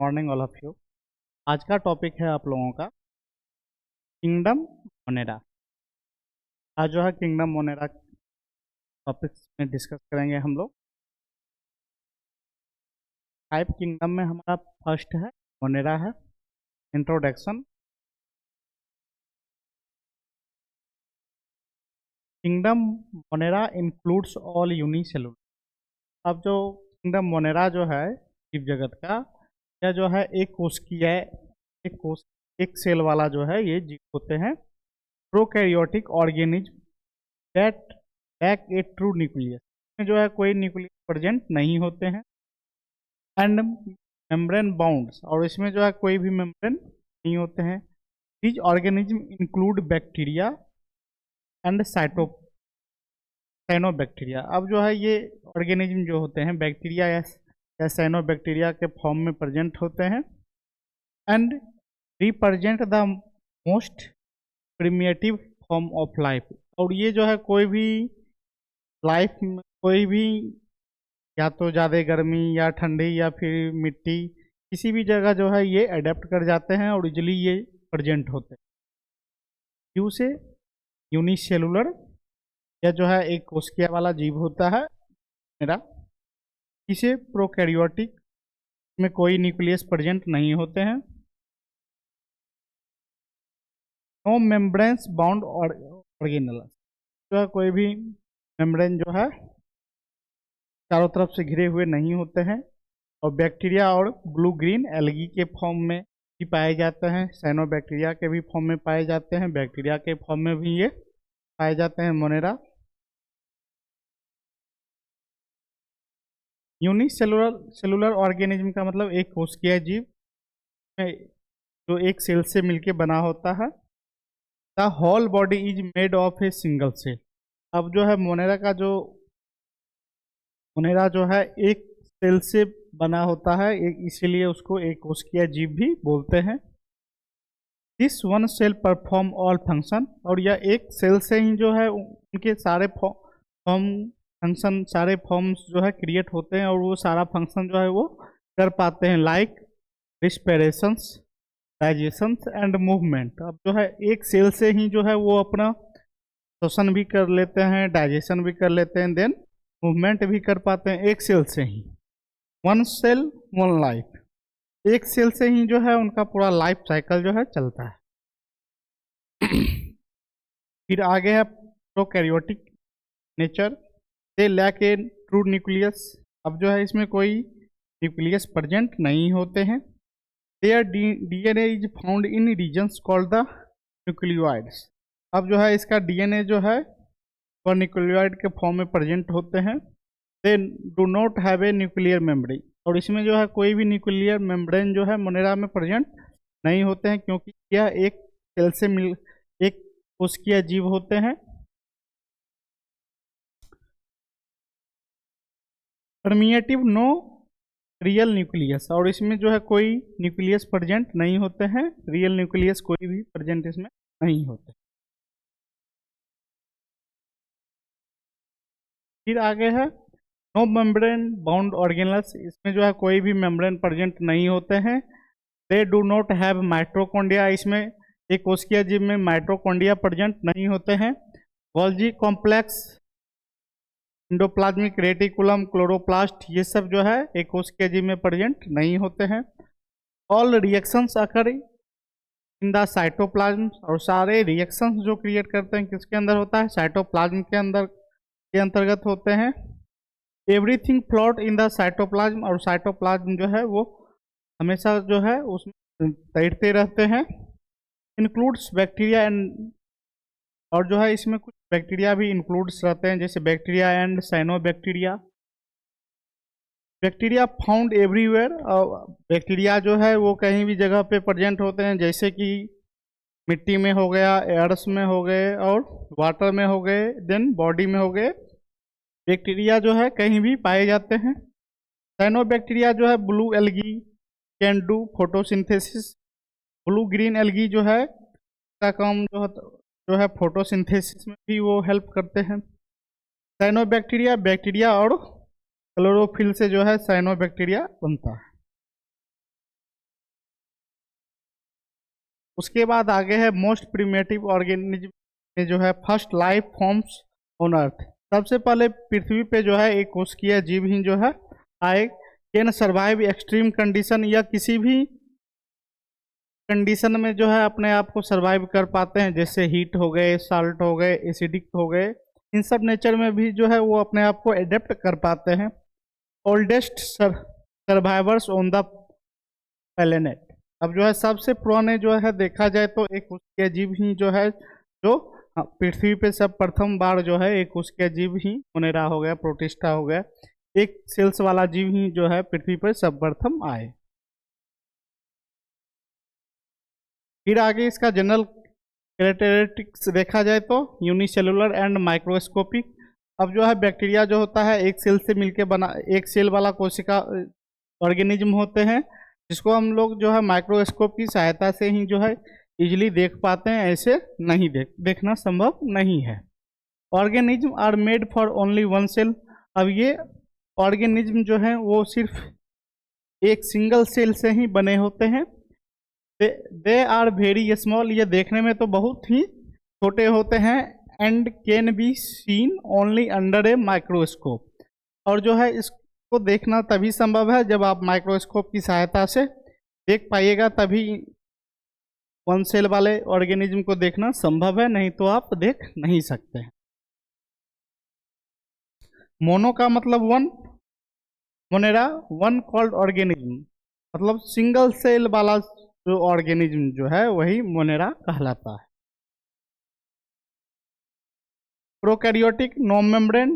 Morning all of you. आज का topic है आप लोगों का किंगडम मोनेरा। आज जो है किंगडम मोनेरा टॉपिक्स में डिस्कस करेंगे हम लोग। 5 किंगडम में हमारा फर्स्ट है मोनेरा है। Introduction. Kingdom Monera includes all unicellular. अब जो किंगडम मोनेरा जो है जीव जगत का, यह जो है एक कोशिकीय एक सेल वाला जो है ये जीव होते हैं। Prokaryotic organism that lack a true nucleus. इसमें जो है कोई न्यूक्लियस प्रेजेंट नहीं होते हैं। एंड मेम्ब्रेन बाउंड्स, और इसमें जो है कोई भी मेम्ब्रेन नहीं होते हैं। These organism include bacteria and cyanobacteria. अब जो है ये ऑर्गेनिज्म जो होते हैं बैक्टीरिया या साइनोबैक्टीरिया के फॉर्म में प्रेजेंट होते हैं and represent the most primitive form of life. और ये जो है कोई भी लाइफ में कोई भी या तो ज़्यादा गर्मी या ठंडी या फिर मिट्टी किसी भी जगह जो है ये अडेप्ट कर जाते हैं और इजली ये प्रेजेंट होते हैं। क्यों से यूनिसेलुलर, यह जो है एक कोशिका वाला जीव होता है मेरा। इसे प्रोकैरियोटिक में कोई न्यूक्लियस प्रेजेंट नहीं होते हैं। नो मेम्ब्रेन्स बाउंड ऑर्गेनेल्स, जो है कोई भी मेम्ब्रेन जो है चारों तरफ से घिरे हुए नहीं होते हैं। और बैक्टीरिया और ब्लू ग्रीन एल्गी के फॉर्म में भी पाए जाते हैं। साइनोबैक्टीरिया के भी फॉर्म में पाए जाते हैं, बैक्टीरिया के फॉर्म में भी ये पाए जाते हैं मोनेरा। यूनिसेलुलर ऑर्गेनिज्म का मतलब एक कोशिकीय जीव जो एक सेल से मिलके बना होता है। The whole body is made of a single cell. अब जो है मोनेरा जो है एक सेल से बना होता है, इसीलिए उसको एक कोशिकीय जीव भी बोलते हैं। This one cell perform all function, और यह एक सेल से ही जो है उनके सारे फंक्शन सारे फॉर्म्स जो है क्रिएट होते हैं और वो सारा फंक्शन जो है वो कर पाते हैं, लाइक रिस्पिरेशंस, डाइजेशंस एंड मूवमेंट। अब जो है एक सेल से ही जो है वो अपना श्वसन भी कर लेते हैं, डाइजेशन भी कर लेते हैं, देन मूवमेंट भी कर पाते हैं एक सेल से ही। वन सेल वन लाइफ, एक सेल से ही जो है उनका पूरा लाइफ साइकिल जो है चलता है। फिर आगे है prokaryotic nature. They lack a true nucleus. अब जो है इसमें कोई न्यूक्लियस प्रेजेंट नहीं होते हैं। Their DNA is found in regions called the nucleoids. अब जो है इसका डीएनए जो है वह न्यूक्लियोइड के फॉर्म में प्रेजेंट होते हैं। They do not have a nuclear membrane, और इसमें जो है कोई भी न्यूक्लियर मेम्ब्रेन जो है मोनेरा में प्रेजेंट नहीं होते हैं, क्योंकि यह एक सेल से एक कोशिकीय जीव होते हैं। परमिएटिव नो रियल न्यूक्लियस, और इसमें जो है कोई न्यूक्लियस प्रेजेंट नहीं होते हैं। रियल न्यूक्लियस कोई भी प्रेजेंट इसमें नहीं होते। फिर आगे है नो मेम्ब्रेन बाउंड ऑर्गेनल्स। इसमें जो है कोई भी मेम्ब्रेन प्रेजेंट नहीं होते हैं। They do not have mitochondria, इसमें एक कोशिकीय जीव में माइटोकॉन्ड्रिया प्रेजेंट नहीं होते हैं। Golgi complex, endoplasmic reticulum, chloroplast, ये सब जो है एक कोशिकीय जीव में प्रेजेंट नहीं होते हैं। All reactions occur in the cytoplasm, और सारे रिएक्शंस जो क्रिएट करते हैं किसके अंदर होता है, साइटोप्लाज्म के अंतर्गत होते हैं। Everything float in the cytoplasm, और साइटोप्लाज्म जो है वो हमेशा जो है उसमें तैरते रहते हैं। इंक्लूड्स बैक्टीरिया एंड, और जो है इसमें कुछ बैक्टीरिया भी इंक्लूड्स रहते हैं, जैसे bacteria and cyanobacteria. Bacteria found everywhere, और बैक्टीरिया जो है वो कहीं भी जगह पे प्रेजेंट होते हैं, जैसे कि मिट्टी में हो गया, एयर्स में हो गए और वाटर में हो गए, देन बॉडी में हो गए। बैक्टीरिया जो है कहीं भी पाए जाते हैं। साइनोबैक्टीरिया जो है blue algae can do photosynthesis. Blue green algae जो है का काम जो है फोटोसिंथेसिस में भी वो हेल्प करते हैं। साइनोबैक्टीरिया बैक्टीरिया और क्लोरोफिल से जो है साइनोबैक्टीरिया बनता है। उसके बाद आगे है मोस्ट प्रिमेटिव ऑर्गेनिज्म में जो है first life forms on earth. सबसे पहले पृथ्वी पे जो है एक कोशिकीय जीव ही जो है आए। कैन सर्वाइव एक्सट्रीम कंडीशन, या किसी भी कंडीशन में जो है अपने आप को सर्वाइव कर पाते हैं, जैसे हीट हो गए, साल्ट हो गए, एसिडिक हो गए, इन सब नेचर में भी जो है वो अपने आप को एडेप्ट कर पाते हैं। Oldest survivors on the planet, अब जो है सबसे पुराने जो है देखा जाए तो एक उसके जीव ही जो है जो पृथ्वी पे सब प्रथम बार जो है एक उसके जीव ही मोनेरा हो गया, प्रोटिस्टा हो गया, एक सेल्स वाला जीव ही जो है पृथ्वी पर सब प्रथम आए। फिर आगे इसका जनरल कैरेक्टरिस्टिक्स देखा जाए तो यूनिसेलुलर एंड माइक्रोस्कोपिक। अब जो है बैक्टीरिया जो होता है एक सेल से मिलके बना, एक सेल वाला कोशिका ऑर्गेनिज्म होते हैं, जिसको हम लोग जो है माइक्रोस्कोप की सहायता से ही जो है इजीली देख पाते हैं, ऐसे नहीं देखना संभव नहीं है। Organism are made for only one cell, अब ये ऑर्गेनिज्म जो है वो सिर्फ एक सिंगल सेल से ही बने होते हैं। दे आर वेरी स्मॉल, ये देखने में तो बहुत ही छोटे होते हैं, and can be seen only under a microscope, और जो है इसको देखना तभी संभव है जब आप माइक्रोस्कोप की सहायता से देख पाइएगा, तभी वन सेल वाले ऑर्गेनिज्म को देखना संभव है, नहीं तो आप देख नहीं सकते। मोनो का मतलब one, Monera one called organism, मतलब सिंगल सेल वाला जो ऑर्गेनिज्म जो है वही मोनेरा कहलाता है। Prokaryotic non membrane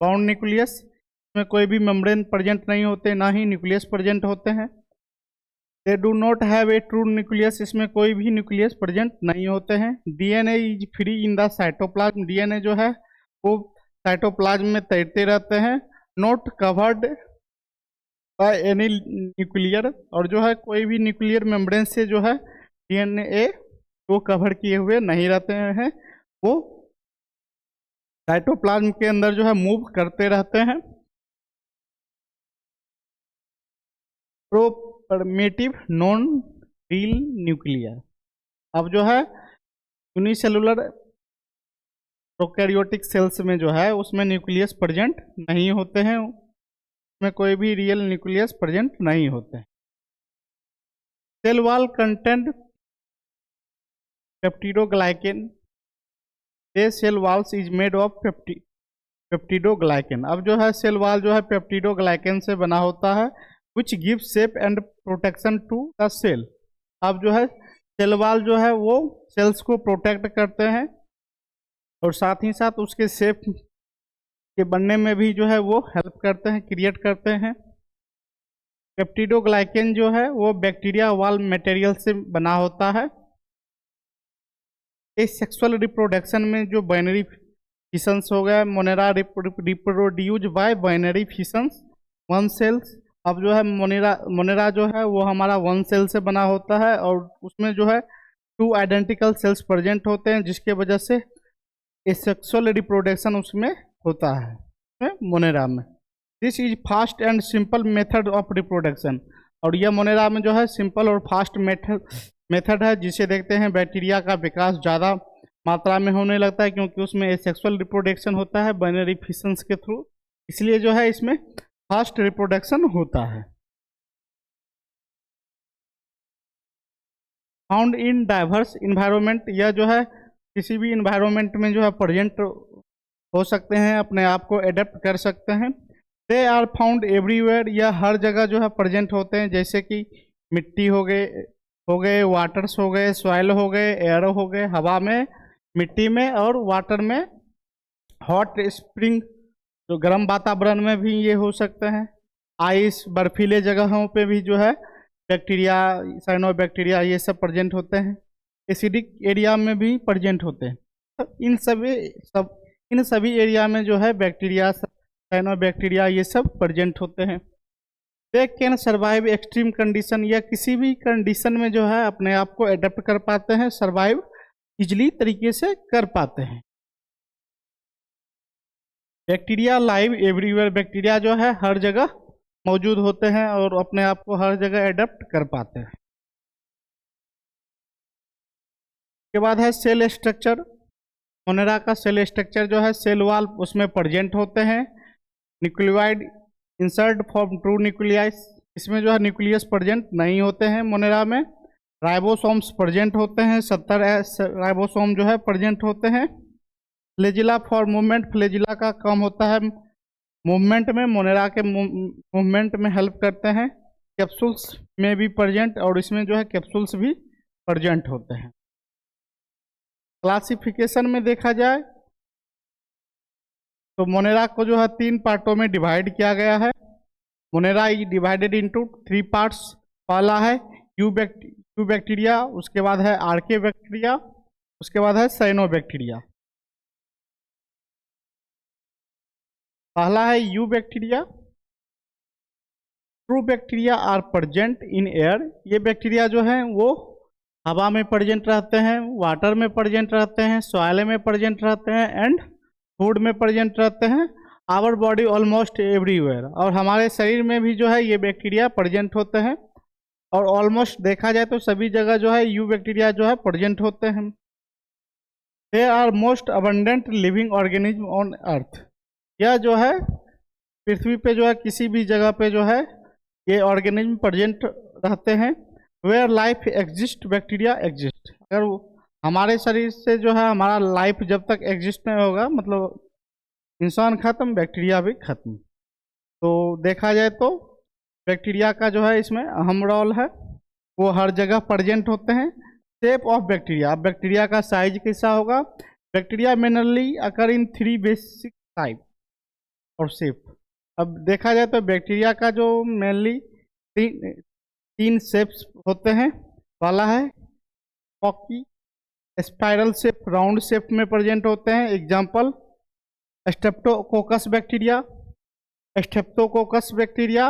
bound nucleus, इसमें कोई भी मेम्ब्रेन प्रेजेंट नहीं होते, ना ही न्यूक्लियस प्रेजेंट होते हैं। They do not have a true nucleus, इसमें कोई भी न्यूक्लियस प्रेजेंट नहीं होते हैं। DNA is free in the cytoplasm, DNA जो है वो साइटोप्लाज्म में तैरते रहते हैं। Not covered by any nuclear, और जो है कोई भी न्यूक्लियर मेम्ब्रेन से जो है डीएनए वो कवर किए हुए नहीं रहते हैं, वो साइटोप्लाज्म के अंदर जो है मूव करते रहते हैं। प्रोपरमेटिव नॉन रील न्यूक्लियर, अब जो है यूनिसेलुलर प्रोकैरियोटिक सेल्स में जो है उसमें न्यूक्लियस प्रेजेंट नहीं होते हैं, उसमें कोई भी रियल न्यूक्लियस प्रेजेंट नहीं होते हैं। Cell wall content peptidoglycan, they cell walls is made of peptidoglycan, अब जो है सेल वॉल जो है पेप्टिडोग्लाइकेन से बना होता है, which give shape and protection to the cell, अब जो है सेल वॉल जो है वो सेल्स को प्रोटेक्ट करते हैं और साथ ही साथ उसके शेप के बनने में भी जो है वो हेल्प करते हैं, क्रिएट करते हैं। पेप्टिडोग्लाइकेन जो है वो बैक्टीरिया वॉल मटेरियल से बना होता है। इस सेक्सुअल रिप्रोडक्शन में जो बाइनरी फिशंस हो गया, monera reproduce by binary fissions one cells, अब जो है मोनेरा जो है वो हमारा वन सेल से बना होता है और उसमें जो है टू आइडेंटिकल सेल्स प्रेजेंट होते हैं, जिसके वजह से सेक्सुअल रिप्रोडक्शन उसमें होता है मोनेरा में। This is fast and simple method of reproduction, और यह मोनेरा में जो है सिंपल और फास्ट मेथड है, जिसे देखते हैं बैक्टीरिया का विकास ज़्यादा मात्रा में होने लगता है, क्योंकि उसमें सेक्सुअल रिप्रोडक्शन होता है बाइनरी फिशंस के थ्रू, इसलिए जो है इसमें फास्ट रिप्रोडक्शन होता है। फाउंड इन डाइवर्स इन्वायरमेंट, यह जो है किसी भी इन्वायरमेंट में जो है प्रेजेंट हो सकते हैं, अपने आप को एडेप्ट कर सकते हैं। दे आर फाउंड एवरीवेयर, यह हर जगह जो है प्रेजेंट होते हैं, जैसे कि मिट्टी हो गए, वाटर्स हो गए, सॉइल हो गए, एयर हो गए, हवा में, मिट्टी में और वाटर में, हॉट स्प्रिंग जो गर्म वातावरण में भी ये हो सकते हैं, आइस बर्फीले जगहों पे भी जो है बैक्टीरिया, साइनोबैक्टीरिया ये सब प्रेजेंट होते हैं, एसिडिक एरिया में भी प्रेजेंट होते हैं। तो इन सभी एरिया में जो है बैक्टीरिया, साइनोबैक्टीरिया ये सब प्रेजेंट होते हैं। They can survive extreme condition, या किसी भी कंडीशन में जो है अपने आप को एडेप्ट कर पाते हैं, सर्वाइव इजली तरीके से कर पाते हैं। बैक्टीरिया लाइव एवरीवेयर, बैक्टीरिया जो है हर जगह मौजूद होते हैं और अपने आप को हर जगह एडेप्ट कर पाते हैं। उसके बाद है सेल स्ट्रक्चर। मोनेरा का सेल स्ट्रक्चर जो है सेल वाल उसमें प्रेजेंट होते हैं। Nucleoid insert form true nucleus, इसमें जो है न्यूक्लियस प्रेजेंट नहीं होते हैं मोनेरा में। राइबोसोम्स प्रेजेंट होते हैं, 70 राइबोसोम जो है प्रेजेंट होते हैं। फ्लैजिला फॉर मूवमेंट, फ्लैजिला का काम होता है मूवमेंट में, मोनेरा के मूवमेंट में हेल्प करते हैं। कैप्सूल्स में भी प्रेजेंट, और इसमें जो है कैप्सूल्स भी प्रेजेंट होते हैं। क्लासिफिकेशन में देखा जाए तो मोनेरा को जो है 3 पार्टों में डिवाइड किया गया है। Monera is divided into 3 parts. पहला है यू बैक्टीरिया, उसके बाद है आर्के बैक्टीरिया, उसके बाद है साइनोबैक्टीरिया। पहला है eubacteria. True bacteria are present in air. ये बैक्टीरिया जो है वो हवा में प्रेजेंट रहते हैं, वाटर में प्रेजेंट रहते हैं, सॉइल में प्रेजेंट रहते हैं, एंड फूड में प्रेजेंट रहते हैं। आवर बॉडी ऑलमोस्ट एवरीवेयर, और हमारे शरीर में भी जो है ये बैक्टीरिया प्रेजेंट होते हैं। और ऑलमोस्ट देखा जाए तो सभी जगह जो है यू बैक्टीरिया जो है प्रेजेंट होते हैं। They are most abundant living organism on earth. यह जो है पृथ्वी पे जो है किसी भी जगह पे जो है ये ऑर्गेनिज्म प्रेजेंट रहते हैं। Where life exist bacteria exist. अगर हमारे शरीर से जो है हमारा लाइफ जब तक एग्जिस्ट नहीं होगा, मतलब इंसान खत्म बैक्टीरिया भी खत्म। तो देखा जाए तो बैक्टीरिया का जो है इसमें अहम रोल है, वो हर जगह प्रेजेंट होते हैं। शेप ऑफ बैक्टीरिया, अब बैक्टीरिया का साइज कैसा होगा। बैक्टीरिया मेनली अकर इन 3 बेसिक टाइप और शेप। अब देखा जाए तो बैक्टीरिया का जो मेनली 3 शेप्स होते हैं। पहला है cocky, spiral shape, round shape में प्रेजेंट होते हैं। Example Streptococcus bacteria, Streptococcus bacteria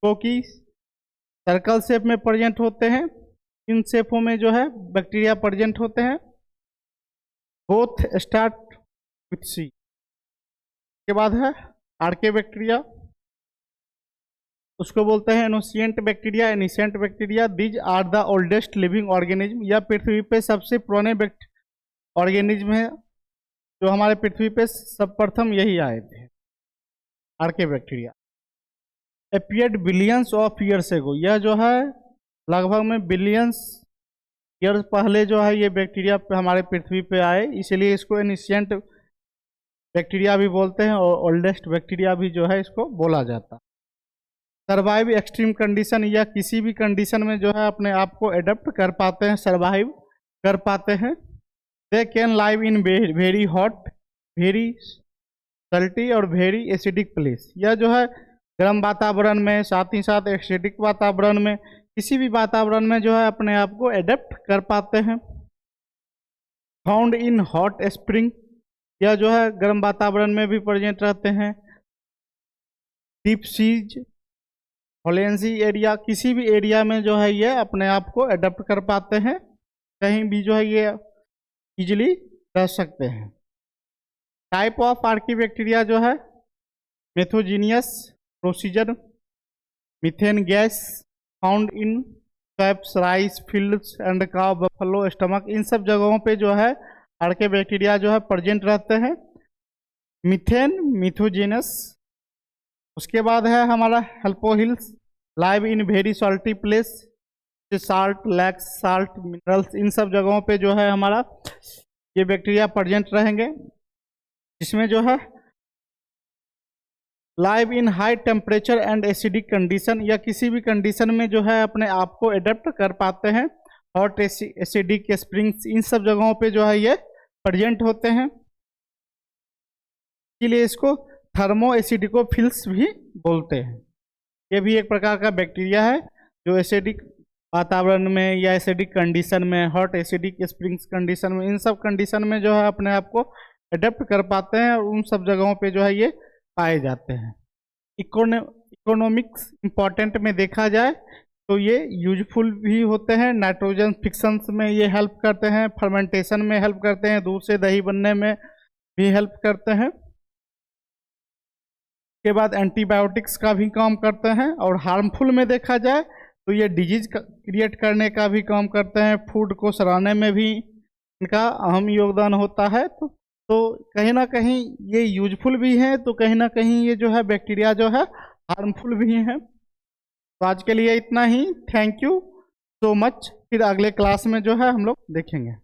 कोकी सर्कल शेप में प्रेजेंट होते हैं। इन शेपों में जो है बैक्टीरिया प्रेजेंट होते हैं। Both start with C. के बाद है आर्के बैक्टीरिया, उसको बोलते हैं ancient bacteria, ancient bacteria. These are the oldest living organism. यह पृथ्वी पे सबसे पुराने ऑर्गेनिज्म है, जो हमारे पृथ्वी पे सर्वप्रथम यही आए थे, archaebacteria. Appeared billions of years ago. यह जो है लगभग में बिलियंस ईयर्स पहले जो है ये बैक्टीरिया हमारे पृथ्वी पे आए, इसलिए इसको एनिशिएंट बैक्टीरिया भी बोलते हैं, और ओल्डेस्ट बैक्टीरिया भी जो है इसको बोला जाता है। सर्वाइव एक्सट्रीम कंडीशन, या किसी भी कंडीशन में जो है अपने आप को एडप्ट कर पाते हैं, सर्वाइव कर पाते हैं। They can live in very hot, very salty और वेरी एसिडिक प्लेस। यह जो है गर्म वातावरण में, साथ ही साथ एसिडिक वातावरण में, किसी भी वातावरण में जो है अपने आप को एडप्ट कर पाते हैं। फाउंड इन हॉट स्प्रिंग, यह जो है गर्म वातावरण में भी प्रेजेंट रहते हैं। डीप सीज, होलेंसी एरिया, किसी भी एरिया में जो है ये अपने आप को एडप्ट कर पाते हैं, कहीं भी जो है ये इजीली रह सकते हैं। टाइप ऑफ आर्की बैक्टीरिया जो है methanogens procedure, methane gas found in swamps, rice fields and cow, buffalo stomach, इन सब जगहों पे जो है आर्के बैक्टीरिया जो है प्रेजेंट रहते हैं। Methane, methanogens. उसके बाद है हमारा halophiles, live in very salty place, salt lakes, salt minerals, इन सब जगहों पे जो है हमारा ये बैक्टीरिया प्रेजेंट रहेंगे। जिसमें जो है live in high temperature and acidic condition, या किसी भी कंडीशन में जो है अपने आप को एडेप्ट कर पाते हैं। हॉट एसिडिक स्प्रिंग्स, इन सब जगहों पे जो है ये प्रेजेंट होते हैं। इसलिए इसको थर्मो एसिडिकोफिल्स भी बोलते हैं। ये भी एक प्रकार का बैक्टीरिया है जो एसिडिक वातावरण में या एसिडिक कंडीशन में, हॉट एसिडिक स्प्रिंग्स कंडीशन में, इन सब कंडीशन में जो है अपने आप को एडेप्ट कर पाते हैं, और उन सब जगहों पे जो है ये पाए जाते हैं। इकोनॉमिक्स इंपॉर्टेंट में देखा जाए तो ये यूजफुल भी होते हैं। नाइट्रोजन फिक्शंस में ये हेल्प करते हैं, फर्मेंटेशन में हेल्प करते हैं, दूध से दही बनने में भी हेल्प करते हैं। के बाद एंटीबायोटिक्स का भी काम करते हैं, और हार्मफुल में देखा जाए तो ये डिजीज क्रिएट करने का भी काम करते हैं, फूड को सड़ाने में भी इनका अहम योगदान होता है। तो कहीं ना कहीं ये यूजफुल भी हैं, तो कहीं ना कहीं ये जो है बैक्टीरिया जो है हार्मफुल भी हैं। तो आज के लिए इतना ही। Thank you so much. फिर अगले क्लास में जो है हम लोग देखेंगे।